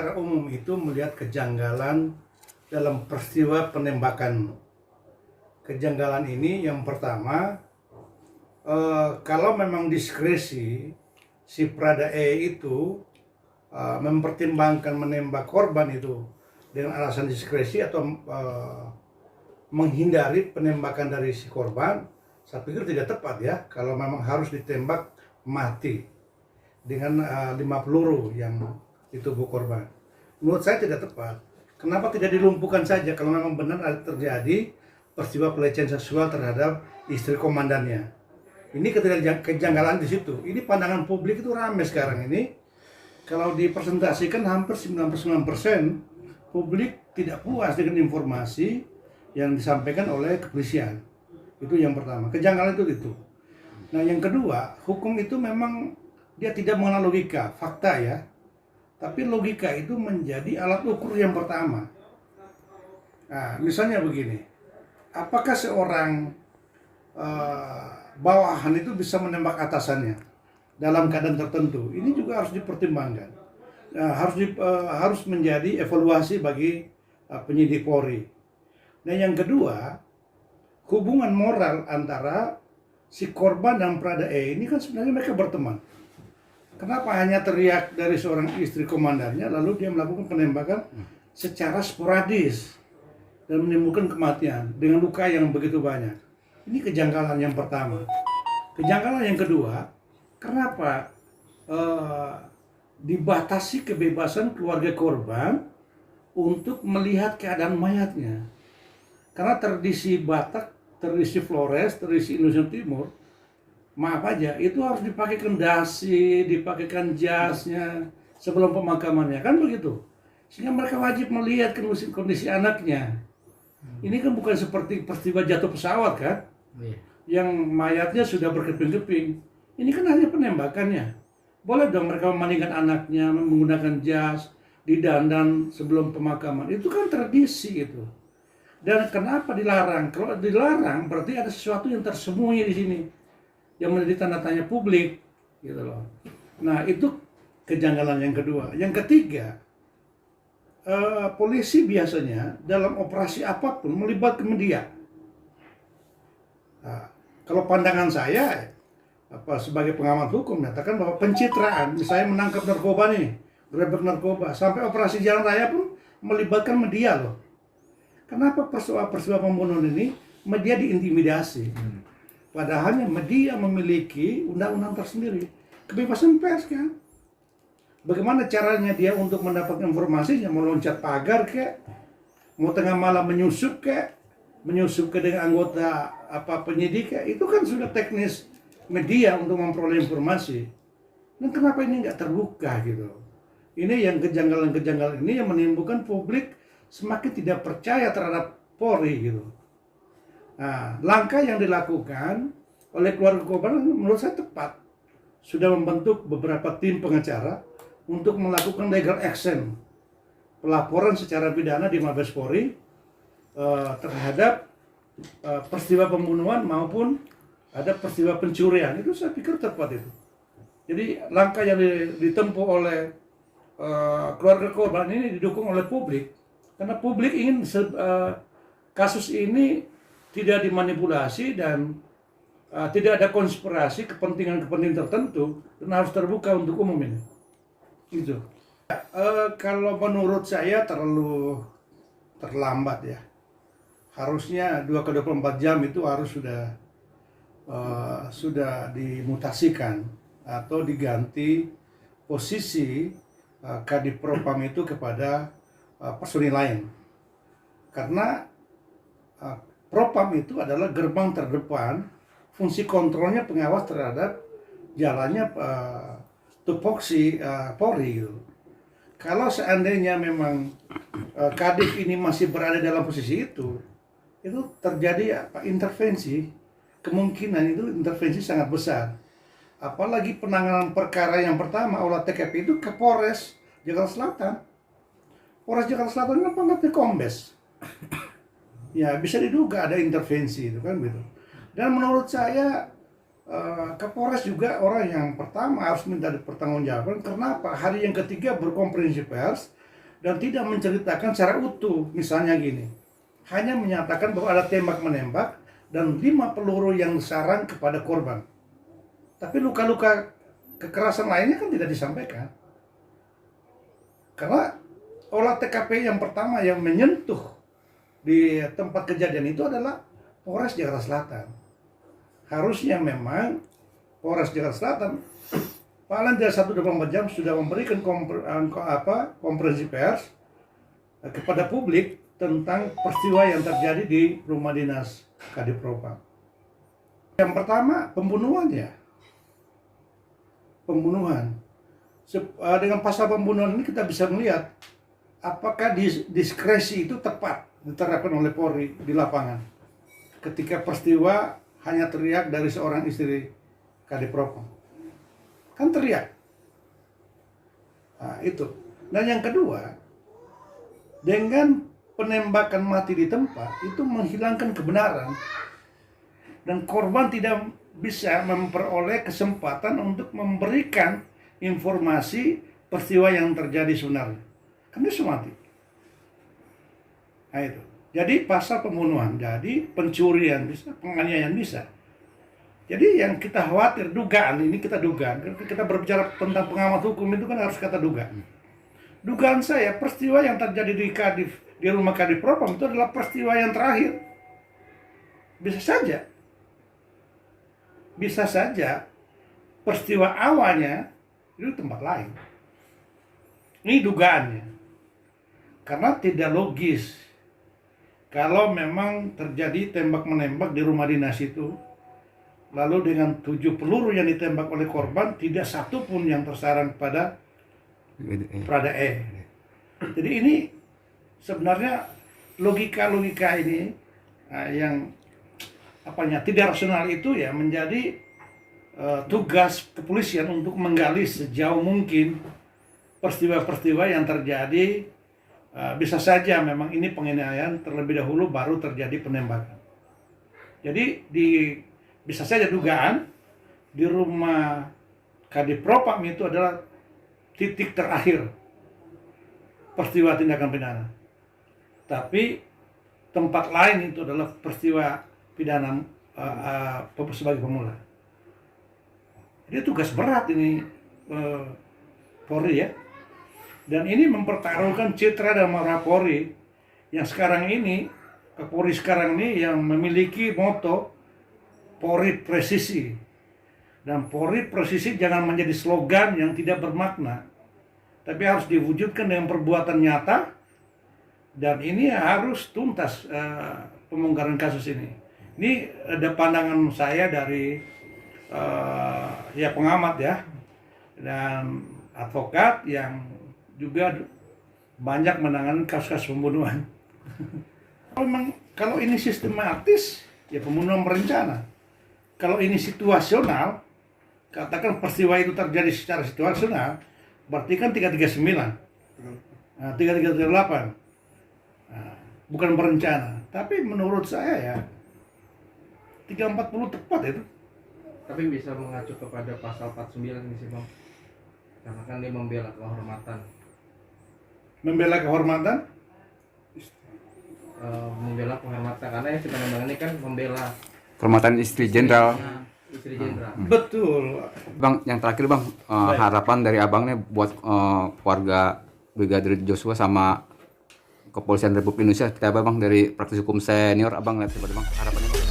secara umum itu melihat kejanggalan dalam peristiwa penembakan. Kejanggalan ini yang pertama, kalau memang diskresi si Prada E itu mempertimbangkan menembak korban itu dengan alasan diskresi atau menghindari penembakan dari si korban, saya pikir tidak tepat ya kalau memang harus ditembak mati dengan 5 peluru yang di tubuh korban. Menurut saya tidak tepat. Kenapa tidak dilumpuhkan saja kalau memang benar ada terjadi peristiwa pelecehan seksual terhadap istri komandannya. Ini kejanggalan di situ. Ini pandangan publik itu ramai sekarang ini. Kalau dipresentasikan hampir 99% publik tidak puas dengan informasi yang disampaikan oleh kepolisian. Itu yang pertama. Kejanggalan itu. Nah, yang kedua, hukum itu memang dia tidak mengenal logika, fakta ya. Tapi logika itu menjadi alat ukur yang pertama. Nah, misalnya begini, apakah seorang bawahan itu bisa menembak atasannya dalam keadaan tertentu? Ini juga harus dipertimbangkan. Harus menjadi evaluasi bagi penyidik Polri. Nah, yang kedua, hubungan moral antara si korban dan Prada E ini kan sebenarnya mereka berteman. Kenapa hanya teriak dari seorang istri komandannya lalu dia melakukan penembakan secara sporadis dan menimbulkan kematian dengan luka yang begitu banyak? Ini kejanggalan yang pertama. Kejanggalan yang kedua, kenapa dibatasi kebebasan keluarga korban untuk melihat keadaan mayatnya? Karena tradisi Batak, tradisi Flores, tradisi Indonesia Timur, maaf aja, itu harus dipakaikan dasi, dipakaikan jasnya sebelum pemakamannya, kan begitu. Sehingga mereka wajib melihat kondisi anaknya. Ini kan bukan seperti peristiwa jatuh pesawat kan, yang mayatnya sudah berkeping-keping. Ini kan hanya penembakannya. Boleh dong mereka memandikan anaknya, menggunakan jas, didandan sebelum pemakaman. Itu kan tradisi itu. Dan kenapa dilarang? Kalau dilarang berarti ada sesuatu yang tersembunyi di sini, yang menjadi tanda tanya publik, gitu loh. Nah, itu kejanggalan yang kedua. Yang ketiga, polisi biasanya dalam operasi apapun melibatkan media. Nah, kalau pandangan saya, sebagai pengamat hukum, menyatakan bahwa pencitraan, misalnya menangkap narkoba nih, gerebek narkoba, sampai operasi jalan raya pun melibatkan media loh. Kenapa peristiwa pembunuhan ini media diintimidasi? Padahal media memiliki undang-undang tersendiri, kebebasan pers kan. Bagaimana caranya dia untuk mendapatkan informasinya? Mau loncat pagar kek, mau tengah malam menyusup kek, menyusup ke dengan anggota penyidik kek, itu kan sudah teknis media untuk memperoleh informasi. Dan kenapa ini nggak terbuka gitu? Ini yang kejanggalan-kejanggalan ini yang menimbulkan publik semakin tidak percaya terhadap Polri gitu. Nah, langkah yang dilakukan oleh keluarga korban menurut saya tepat. Sudah membentuk beberapa tim pengacara untuk melakukan legal action, pelaporan secara pidana di Mabes Polri terhadap peristiwa pembunuhan maupun ada peristiwa pencurian. Itu saya pikir tepat itu. Jadi langkah yang ditempuh oleh keluarga korban ini didukung oleh publik, karena publik ingin kasus ini tidak dimanipulasi dan tidak ada konspirasi kepentingan-kepentingan tertentu dan harus terbuka untuk umum ini. Gitu. Kalau menurut saya terlalu terlambat ya. Harusnya 2x24 jam itu harus sudah dimutasikan atau diganti posisi Kadif Propam itu kepada personil lain. Karena Propam itu adalah gerbang terdepan, fungsi kontrolnya pengawas terhadap jalannya tupoksi Polri gitu. Kalau seandainya memang Kadif ini masih berada dalam posisi itu terjadi intervensi, kemungkinan itu intervensi sangat besar. Apalagi penanganan perkara yang pertama olah TKP itu ke Polres Jakarta Selatan. Polres Jakarta Selatan kan pangkatnya Kombes. Ya bisa diduga ada intervensi itu kan gitu. Dan menurut saya Kapolres juga orang yang pertama harus minta dipertanggungjawaban. Kenapa? Hari yang ketiga berkonferensi pers dan tidak menceritakan secara utuh. Misalnya gini, hanya menyatakan bahwa ada tembak-menembak dan 5 peluru yang disarang kepada korban. Tapi luka-luka kekerasan lainnya kan tidak disampaikan. Karena olah TKP yang pertama yang menyentuh di tempat kejadian itu adalah Polres Jakarta Selatan. Harusnya memang Polres Jakarta Selatan paling tidak 1-24 jam sudah memberikan konferensi pers kepada publik tentang peristiwa yang terjadi di rumah dinas Kadipropam. Yang pertama, pembunuhan. Dengan pasal pembunuhan ini kita bisa melihat apakah diskresi itu tepat diterapkan oleh Polri di lapangan ketika peristiwa hanya teriak dari seorang istri Kadipropam. Kan teriak. Nah, itu. Dan yang kedua, dengan penembakan mati di tempat itu menghilangkan kebenaran dan korban tidak bisa memperoleh kesempatan untuk memberikan informasi peristiwa yang terjadi sebenarnya. Kan dia mati. Nah, itu. Jadi pasal pembunuhan, jadi pencurian bisa, penganiayaan bisa. Jadi yang kita khawatir, dugaan, ini kita dugaan. Kita berbicara tentang pengamat hukum itu kan harus kata dugaan. Dugaan saya, peristiwa yang terjadi di rumah Kadipropam itu adalah peristiwa yang terakhir. Bisa saja peristiwa awalnya itu tempat lain. Ini dugaannya. Karena tidak logis kalau memang terjadi tembak-menembak di rumah dinas itu, lalu dengan 7 peluru yang ditembak oleh korban, tidak satu pun yang tersarang pada Prada E. Jadi ini sebenarnya logika-logika ini yang tidak rasional itu ya menjadi tugas kepolisian untuk menggali sejauh mungkin peristiwa-peristiwa yang terjadi. Bisa saja memang ini penganiayaan terlebih dahulu baru terjadi penembakan. Jadi bisa saja dugaan di rumah Kadipropam itu adalah titik terakhir peristiwa tindakan pidana. Tapi tempat lain itu adalah peristiwa pidana sebagai pemula. Jadi tugas berat ini Polri ya. Dan ini mempertaruhkan citra dan marwah Polri yang sekarang ini, Polri sekarang ini yang memiliki moto Polri presisi. Dan Polri presisi jangan menjadi slogan yang tidak bermakna, tapi harus diwujudkan dengan perbuatan nyata. Dan ini harus tuntas pembongkaran kasus ini. Ini ada pandangan saya dari pengamat ya, dan advokat yang juga banyak menangani kasus-kasus pembunuhan. Kalau ini sistematis, ya pembunuhan berencana. Kalau ini situasional, katakan peristiwa itu terjadi secara situasional, berarti kan 339, 3338, bukan berencana. Tapi menurut saya ya 340 tepat itu. Tapi bisa mengacu kepada pasal 49 ini sih Bang, karena kan dia membela kehormatan. Membela kehormatan? Membela kehormatan, karena yang si penembakan ini kan membela kehormatan istri jenderal. Istri jenderal. Betul. Bang, yang terakhir Bang, harapan dari Abang nih buat keluarga Brigadir Joshua sama Kepolisian Republik Indonesia, kita Bang dari praktisi hukum senior, Abang lihat seperti Bang harapannya Bang.